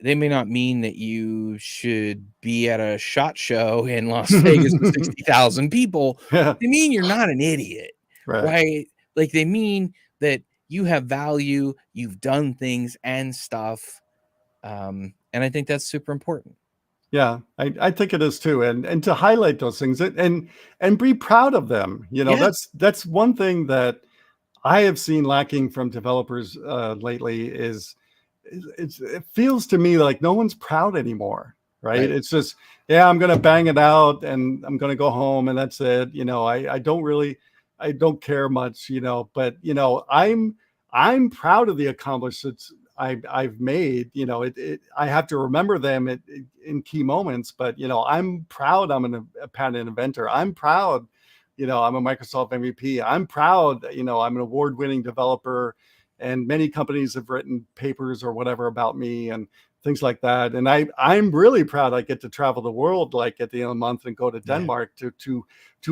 They may not mean that you should be at a SHOT Show in Las Vegas with 60,000 people. Yeah. They mean you're not an idiot, right? Like, they mean that you have value, you've done things and stuff. And I think that's super important. Yeah, I think it is too. And to highlight those things and be proud of them. That's one thing that I have seen lacking from developers lately is it feels to me like no one's proud anymore. Right? It's just, yeah, I'm going to bang it out and I'm going to go home and that's it. I don't care much, but I'm proud of the accomplishments I've made. I have to remember them in key moments, but I'm proud I'm a patent inventor. I'm proud, I'm a Microsoft MVP. I'm proud, I'm an award-winning developer, and many companies have written papers or whatever about me and things like that. And I'm really proud I get to travel the world, like at the end of the month, and go to Denmark to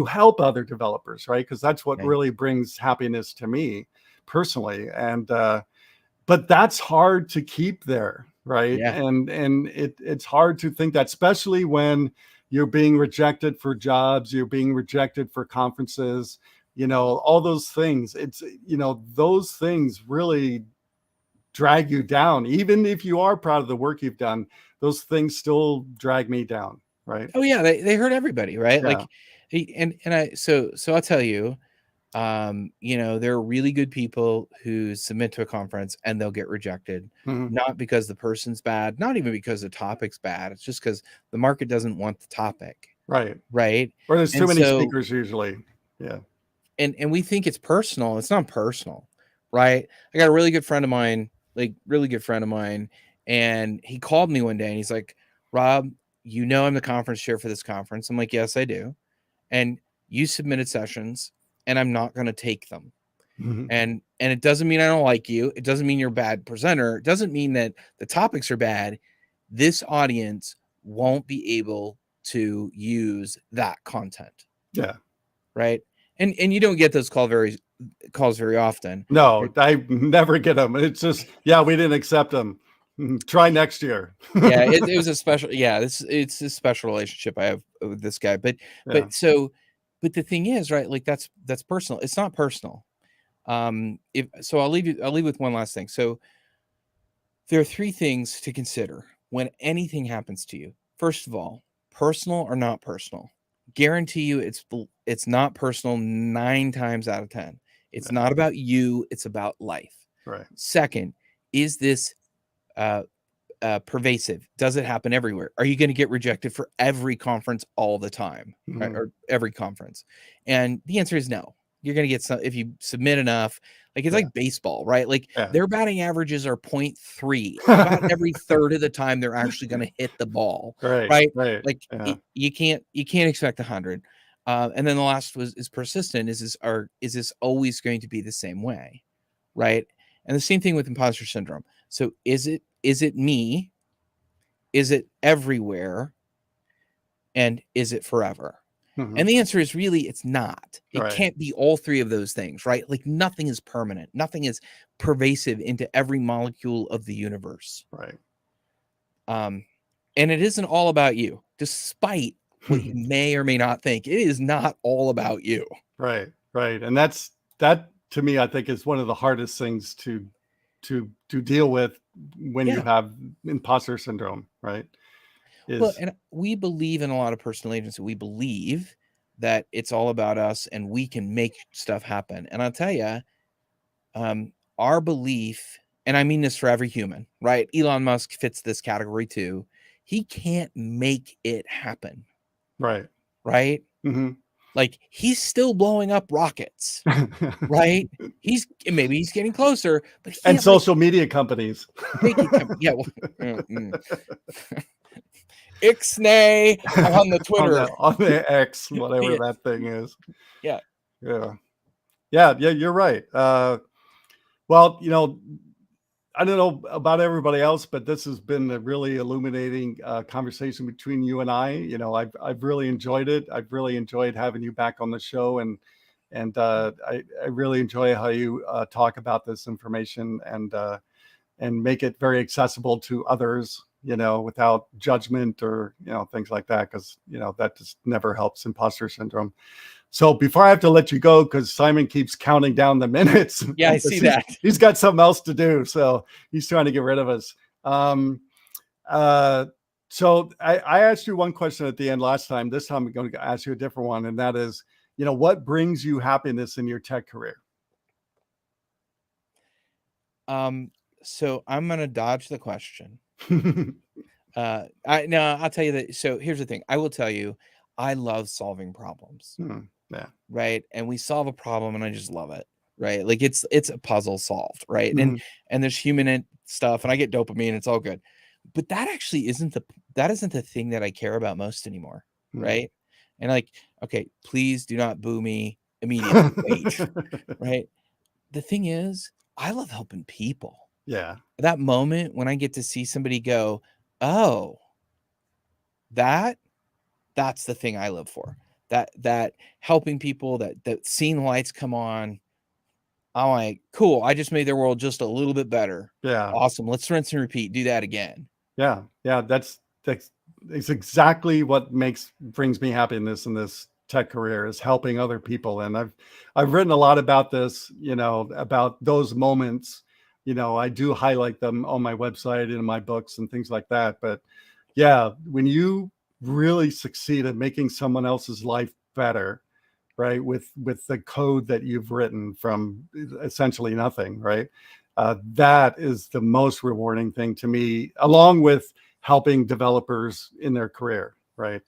help other developers, right? Because that's what really brings happiness to me personally. And but that's hard to keep there, right? Yeah. And it's hard to think that, especially when you're being rejected for jobs, you're being rejected for conferences, all those things. It's, those things really drag you down. Even if you are proud of the work you've done, those things still drag me down, right? Oh yeah, they hurt everybody, right? Yeah. Like, so I'll tell you, there are really good people who submit to a conference and they'll get rejected, not because the person's bad, not even because the topic's bad. It's just because the market doesn't want the topic. Right. Or there's too many speakers usually. Yeah. And we think it's personal. It's not personal, right? I got a really good friend of mine, and he called me one day and he's like, Rob, I'm the conference chair for this conference. I'm like, yes, I do. And you submitted sessions and I'm not going to take them. And it doesn't mean I don't like you. It doesn't mean you're a bad presenter. It doesn't mean that the topics are bad. This audience won't be able to use that content. Yeah. Right. And you don't get those calls very often. No, I never get them. It's just, we didn't accept them. Try next year. Yeah. It was a special, it's a special relationship I have with this guy. But the thing is, right, like that's personal. It's not personal. I'll leave with one last thing. So there are 3 things to consider when anything happens to you. First of all, personal or not personal. Guarantee you it's not personal 9 times out of 10. It's not about you, it's about life. Right. Second, is this pervasive? Does it happen everywhere? Are you going to get rejected for every conference all the time, right? Or every conference? And the answer is no. You're going to get some if you submit enough. Like it's like baseball, right? Like their batting averages are 0.3. About every third of the time they're actually going to hit the ball, right? Like you can't expect 100. And then the last is persistent. Is this always going to be the same way, right? And the same thing with imposter syndrome. So is it me? Is it everywhere? And is it forever? And the answer is really, it's not. It can't be all 3 of those things, right? Like nothing is permanent. Nothing is pervasive into every molecule of the universe. Right. And it isn't all about you, despite what you may or may not think. It is not all about you. Right. Right. And that to me, I think is one of the hardest things to deal with when you have imposter syndrome, right? Well, and we believe in a lot of personal agency. We believe that it's all about us and we can make stuff happen. And I'll tell you, our belief, and I mean this for every human, right? Elon Musk fits this category too. He can't make it happen. Right. Right. Like he's still blowing up rockets, right? Maybe he's getting closer, but and social media companies make it come. Yeah. Well, Ixnay on the Twitter, on the X, whatever that thing is. Yeah. You're right. Well, I don't know about everybody else, but this has been a really illuminating conversation between you and I. I've really enjoyed it. I've really enjoyed having you back on the show, and I really enjoy how you talk about this information and make it very accessible to others, without judgment or, things like that, because, that just never helps imposter syndrome. So before I have to let you go, because Simon keeps counting down the minutes. Yeah, I see that. He's got something else to do. So he's trying to get rid of us. So I asked you one question at the end last time. This time I'm going to ask you a different one. And that is, what brings you happiness in your tech career? So I'm going to dodge the question. I'll tell you that. So here's the thing. I will tell you, I love solving problems. Yeah. Right. And we solve a problem and I just love it. Right. Like it's a puzzle solved. Right. And there's human stuff and I get dopamine. It's all good. But that actually isn't the thing that I care about most anymore. Right. And like, okay, please do not boo me immediately. Wait. Right. The thing is, I love helping people. Yeah. That moment when I get to see somebody go, oh, that's the thing I live for. That helping people, that seeing the lights come on. I'm like, cool. I just made their world just a little bit better. Yeah. Awesome. Let's rinse and repeat. Do that again. Yeah. Yeah. That's exactly what brings me happiness in this tech career, is helping other people. And I've written a lot about this, about those moments. I do highlight them on my website and in my books and things like that. But yeah, when you really succeed at making someone else's life better, right, with the code that you've written from essentially nothing, right, that is the most rewarding thing to me, along with helping developers in their career, right?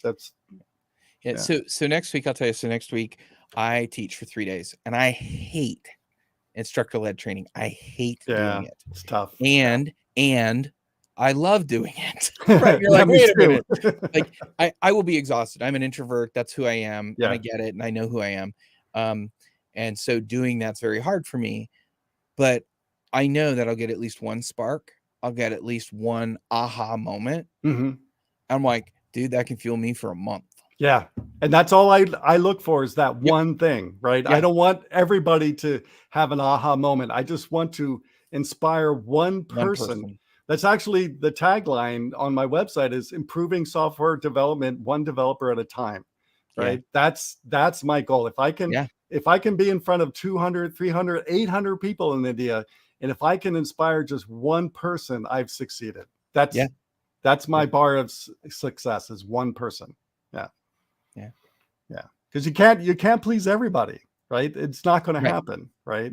Yeah. So next week, I'll tell you. So next week I teach for 3 days and I hate instructor-led training. I hate doing it. It's tough. And I love doing it. Right? You're like, wait a minute. Like I will be exhausted. I'm an introvert. That's who I am. And I get it. And I know who I am. And so doing that's very hard for me. But I know that I'll get at least one spark. I'll get at least one aha moment. I'm like, dude, that can fuel me for a month. Yeah. And that's all I look for, is that one thing, right? I don't want everybody to have an aha moment. I just want to inspire one person. That's actually the tagline on my website, is improving software development one developer at a time, right? That's my goal. If I can if I can be in front of 200, 300, 800 people in India, and if I can inspire just one person, I've succeeded. That's my bar of success, is one person. Yeah. Because you can't please everybody, right? It's not going to happen, right?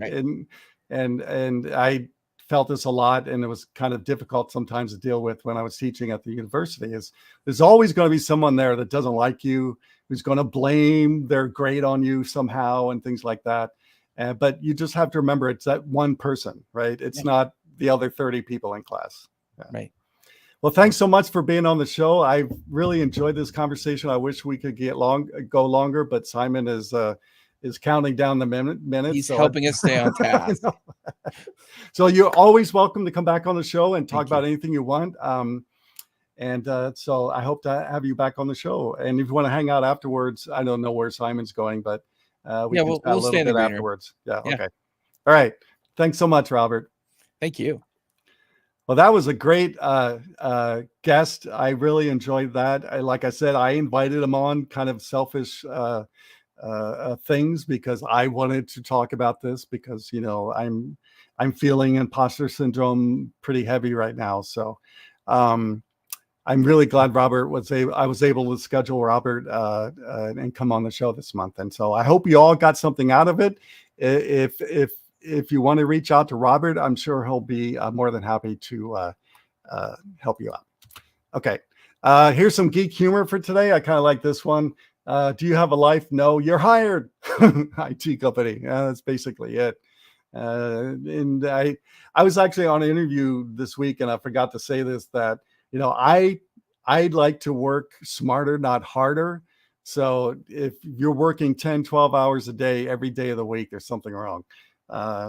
And I felt this a lot, and it was kind of difficult sometimes to deal with when I was teaching at the university. Is there's always going to be someone there that doesn't like you, who's going to blame their grade on you somehow and things like that. But you just have to remember, it's that one person, right? It's not the other 30 people in class. Right. Well, thanks so much for being on the show. I really enjoyed this conversation. I wish we could go longer, but Simon is counting down the minutes. He's helping us stay on task. So you're always welcome to come back on the show and talk about anything you want. So I hope to have you back on the show. And if you want to hang out afterwards, I don't know where Simon's going, but we'll chat a little bit afterwards. Yeah. Okay. All right. Thanks so much, Robert. Thank you. Well, that was a great guest. I really enjoyed that. Like I said, I invited him on kind of selfish things because I wanted to talk about this because, I'm feeling imposter syndrome pretty heavy right now. So I'm really glad I was able to schedule Robert and come on the show this month. And so I hope you all got something out of it. If you want to reach out to Robert, I'm sure he'll be more than happy to help you out. Okay. Here's some geek humor for today. I kind of like this one. Do you have a life? No, you're hired. IT company. That's basically it. And I was actually on an interview this week, and I forgot to say this, that, I'd like to work smarter, not harder. So if you're working 10, 12 hours a day, every day of the week, there's something wrong.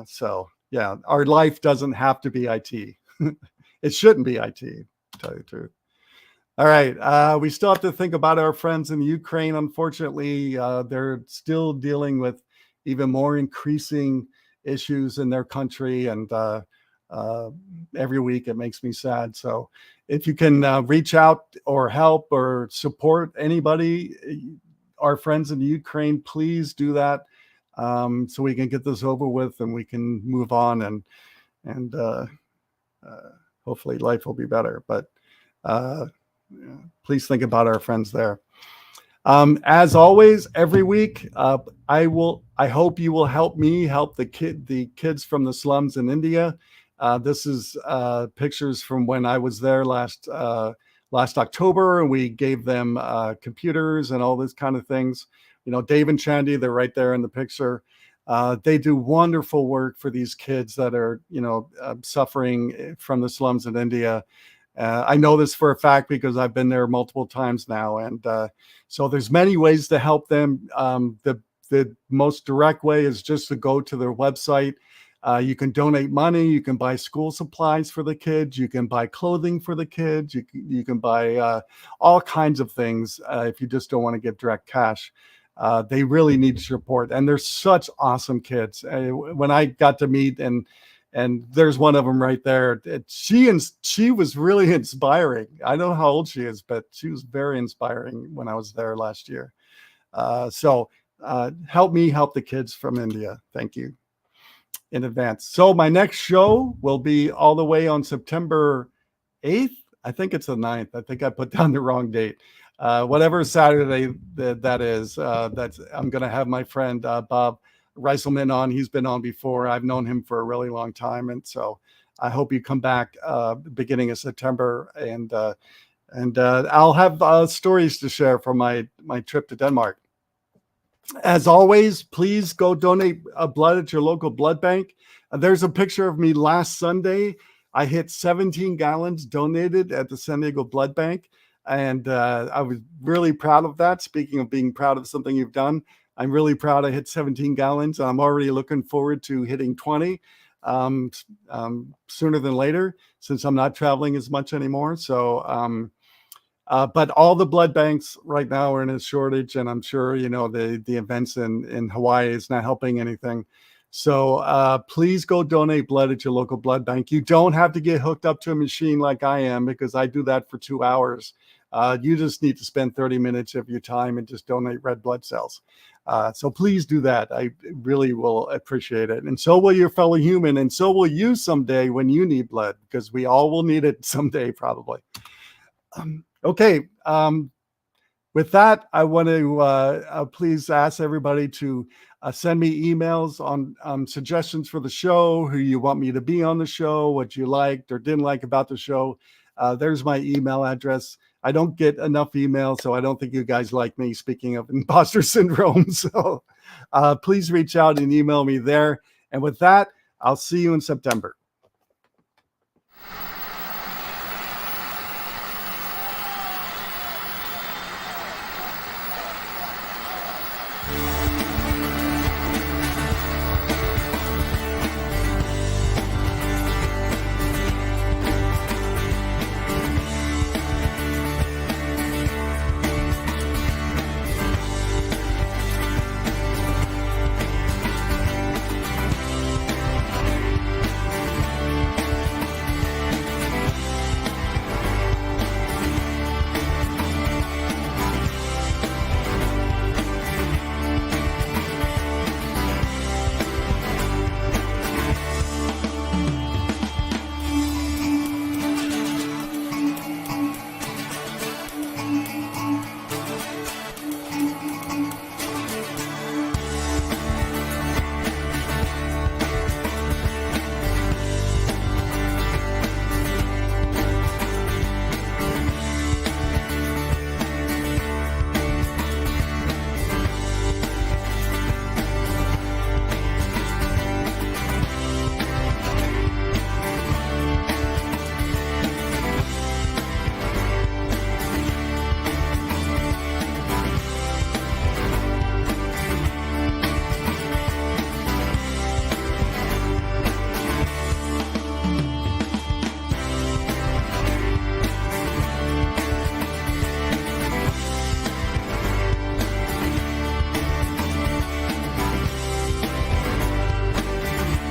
So yeah, our life doesn't have to be IT. It shouldn't be IT, to tell you the truth. All right. We still have to think about our friends in Ukraine. Unfortunately, they're still dealing with even more increasing issues in their country. And every week it makes me sad. So if you can reach out or help or support anybody, our friends in Ukraine, please do that. So we can get this over with and we can move on and hopefully life will be better. But please think about our friends there. As always, every week, I hope you will help me help the kids from the slums in India. This is pictures from when I was there last October, and we gave them computers and all this kind of things. Dave and Chandy, they're right there in the picture. They do wonderful work for these kids that are, suffering from the slums in India. I know this for a fact because I've been there multiple times now. And so there's many ways to help them. The most direct way is just to go to their website. You can donate money. You can buy school supplies for the kids. You can buy clothing for the kids. You can buy all kinds of things if you just don't want to give direct cash. They really need support, and they're such awesome kids. When I got to meet, and there's one of them right there. She was really inspiring. I don't know how old she is, but she was very inspiring when I was there last year. So help me help the kids from India. Thank you in advance. So my next show will be all the way on September 8th. I think it's the 9th. I think I put down the wrong date. Whatever Saturday that is, I'm going to have my friend Bob Reiselman on. He's been on before. I've known him for a really long time, and so I hope you come back beginning of September, and I'll have stories to share from my trip to Denmark. As always, please go donate blood at your local blood bank. There's a picture of me last Sunday. I hit 17 gallons donated at the San Diego Blood Bank. And I was really proud of that. Speaking of being proud of something you've done, I'm really proud I hit 17 gallons. I'm already looking forward to hitting 20 sooner than later, since I'm not traveling as much anymore. So, but all the blood banks right now are in a shortage, and I'm sure, the events in Hawaii is not helping anything. So please go donate blood at your local blood bank. You don't have to get hooked up to a machine like I am, because I do that for 2 hours. You just need to spend 30 minutes of your time and just donate red blood cells. So please do that. I really will appreciate it. And so will your fellow human. And so will you someday when you need blood, because we all will need it someday, probably. Okay. With that, I want to please ask everybody to send me emails on suggestions for the show, who you want me to be on the show, what you liked or didn't like about the show. There's my email address. I don't get enough emails, so I don't think you guys like me, speaking of imposter syndrome. So please reach out and email me there. And with that, I'll see you in September.